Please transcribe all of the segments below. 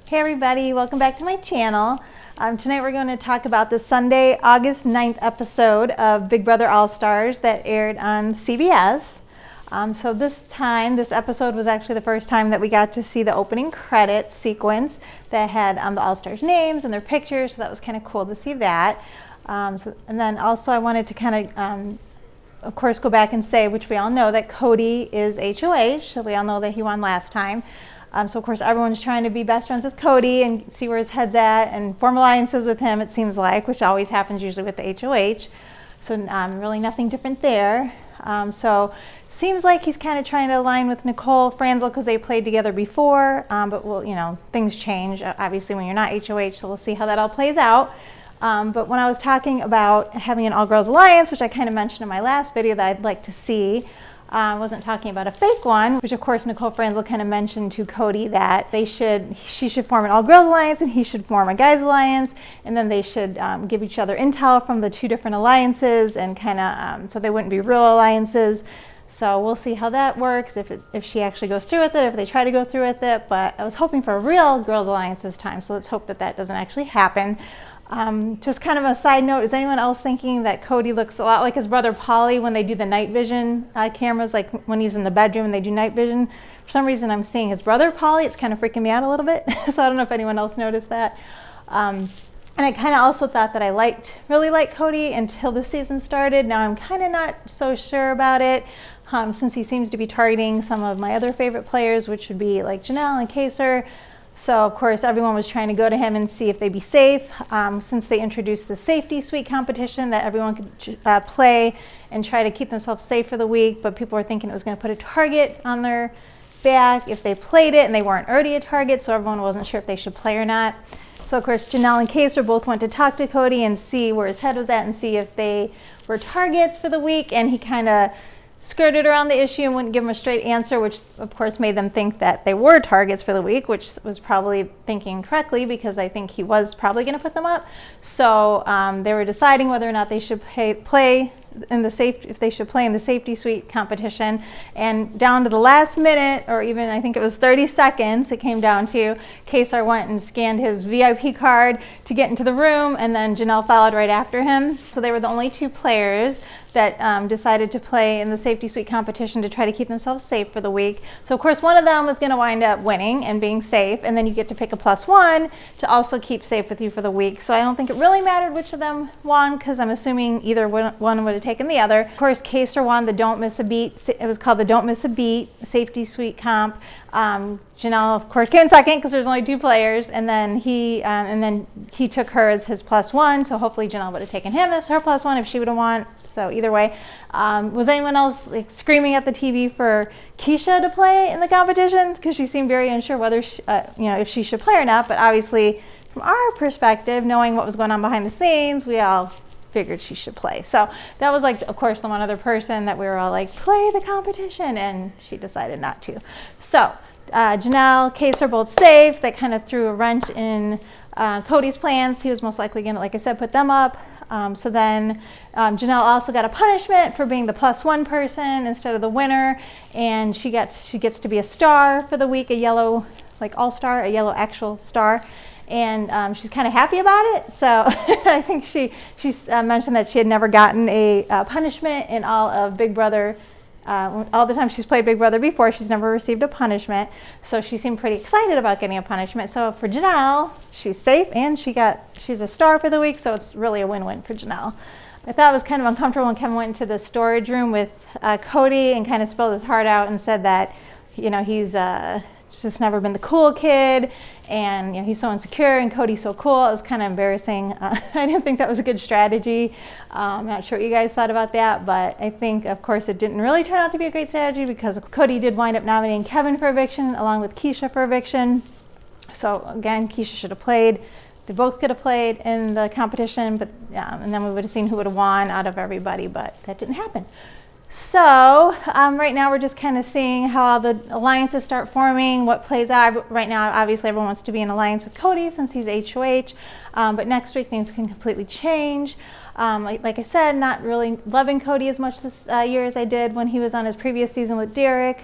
Hey everybody, welcome back to my channel. Tonight we're going to talk about the Sunday, August 9th episode of Big Brother All-Stars that aired on CBS. So this episode was actually the first time that we got to see the opening credits sequence that had the All-Stars names and their pictures, so that was kind of cool to see that. And then also I wanted to kind of course, go back and say, which we all know, that Cody is HOH, so we all know that he won last time. So of course everyone's trying to be best friends with Cody and see where his head's at and form alliances with him, it seems like, which always happens usually with the HOH. So really nothing different there. So seems like he's kind of trying to align with Nicole Franzel because they played together before, but things change obviously when you're not HOH, so we'll see how that all plays out. But when I was talking about having an all-girls alliance, which I kind of mentioned in my last video that I'd like to see, I wasn't talking about a fake one, which of course Nicole Franzel kind of mentioned to Cody that she should form an all-girls alliance and he should form a guys alliance, and then they should give each other intel from the two different alliances and kind of so they wouldn't be real alliances. So we'll see how that works, if she actually goes through with it, if they try to go through with it. But I was hoping for a real girls alliance this time, so let's hope that that doesn't actually happen. Just kind of a side note, is anyone else thinking that Cody looks a lot like his brother Paulie when they do the night vision cameras, like when he's in the bedroom and they do night vision? For some reason I'm seeing his brother Paulie. It's kind of freaking me out a little bit. So I don't know if anyone else noticed that. And I kind of also thought that I really liked Cody until the season started. Now I'm kind of not so sure about it, since he seems to be targeting some of my other favorite players, which would be like Janelle and Kaser. So of course everyone was trying to go to him and see if they'd be safe, since they introduced the safety suite competition that everyone could play and try to keep themselves safe for the week, but people were thinking it was going to put a target on their back if they played it and they weren't already a target, so everyone wasn't sure if they should play or not. So of course Janelle and Kaser both went to talk to Cody and see where his head was at and see if they were targets for the week, and he kind of skirted around the issue and wouldn't give them a straight answer, which of course made them think that they were targets for the week, which was probably thinking correctly because I think he was probably going to put them up. So they were deciding whether or not they should play in the safety suite competition, and down to the last minute, or even I think it was 30 seconds it came down to, Kaser went and scanned his VIP card to get into the room, and then Janelle followed right after him. So they were the only two players that decided to play in the safety suite competition to try to keep themselves safe for the week. So of course one of them was going to wind up winning and being safe, and then you get to pick a +1 to also keep safe with you for the week. So I don't think it really mattered which of them won, because I'm assuming either one would have taken the other. Of course Kaser won the Don't Miss a Beat. It was called the Don't Miss a Beat safety suite comp. Janelle of course came in second because there's only two players, and then he took her as his +1, so hopefully Janelle would have taken him as her +1 if she would have won. So either way, was anyone else screaming at the TV for Keisha to play in the competition? Because she seemed very unsure whether if she should play or not. But obviously from our perspective, knowing what was going on behind the scenes, we all figured she should play. So that was like, of course, the one other person that we were all like, play the competition, and she decided not to. So Janelle, Kaser both safe. That kind of threw a wrench in Cody's plans. He was most likely going to, like I said, put them up. So then Janelle also got a punishment for being the +1 person instead of the winner, and she gets to be a star for the week, a yellow all-star, a yellow actual star. And she's kind of happy about it. So I think she mentioned that she had never gotten a punishment in all of Big Brother. All the time she's played Big Brother before, she's never received a punishment. So she seemed pretty excited about getting a punishment. So for Janelle, she's safe and she's a star for the week. So it's really a win-win for Janelle. I thought it was kind of uncomfortable when Kevin went into the storage room with Cody and kind of spilled his heart out and said that, he's just never been the cool kid, and he's so insecure and Cody's so cool. It was kind of embarrassing. I didn't think that was a good strategy. I'm not sure what you guys thought about that, but I think of course it didn't really turn out to be a great strategy because Cody did wind up nominating Kevin for eviction along with Keisha for eviction. So again, Keisha should have played. They both could have played in the competition, but and then we would have seen who would have won out of everybody, but that didn't happen. So right now we're just kind of seeing how all the alliances start forming, what plays out. Right now, obviously, everyone wants to be in alliance with Cody since he's HOH, but next week things can completely change. Like I said, not really loving Cody as much this year as I did when he was on his previous season with Derek.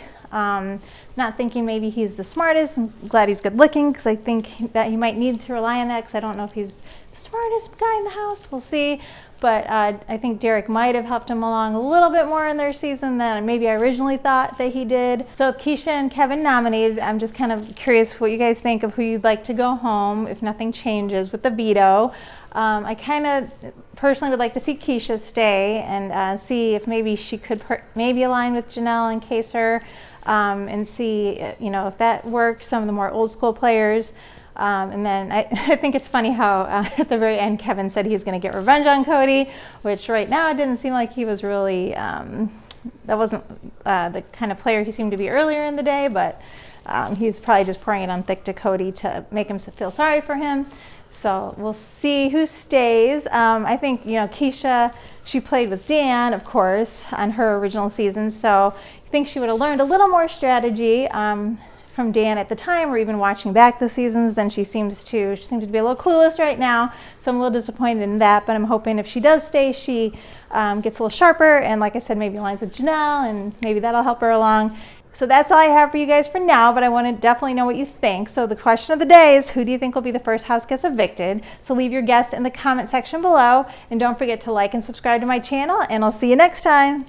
not thinking maybe he's the smartest. I'm glad he's good looking because I think that he might need to rely on that because I don't know if he's the smartest guy in the house. We'll see. But I think Derek might have helped him along a little bit more in their season than maybe I originally thought that he did. So with Keisha and Kevin nominated, I'm just kind of curious what you guys think of who you'd like to go home if nothing changes with the veto. I kind of personally would like to see Keisha stay and see if maybe she could maybe align with Janelle and Kaser and see if that works, some of the more old school players. And then I think it's funny how at the very end Kevin said he's going to get revenge on Cody, which right now it didn't seem like he was really, that wasn't the kind of player he seemed to be earlier in the day, but he was probably just pouring it on thick to Cody to make him feel sorry for him. So we'll see who stays. I think, Keisha, she played with Dan, of course, on her original season, so I think she would have learned a little more strategy from Dan at the time, or even watching back the seasons, than she seems to. She seems to be a little clueless right now, so I'm a little disappointed in that, but I'm hoping if she does stay, she gets a little sharper, and like I said, maybe aligns with Janelle, and maybe that'll help her along. So that's all I have for you guys for now, but I want to definitely know what you think. So the question of the day is, who do you think will be the first house guest evicted? So leave your guess in the comment section below, and don't forget to like and subscribe to my channel, and I'll see you next time.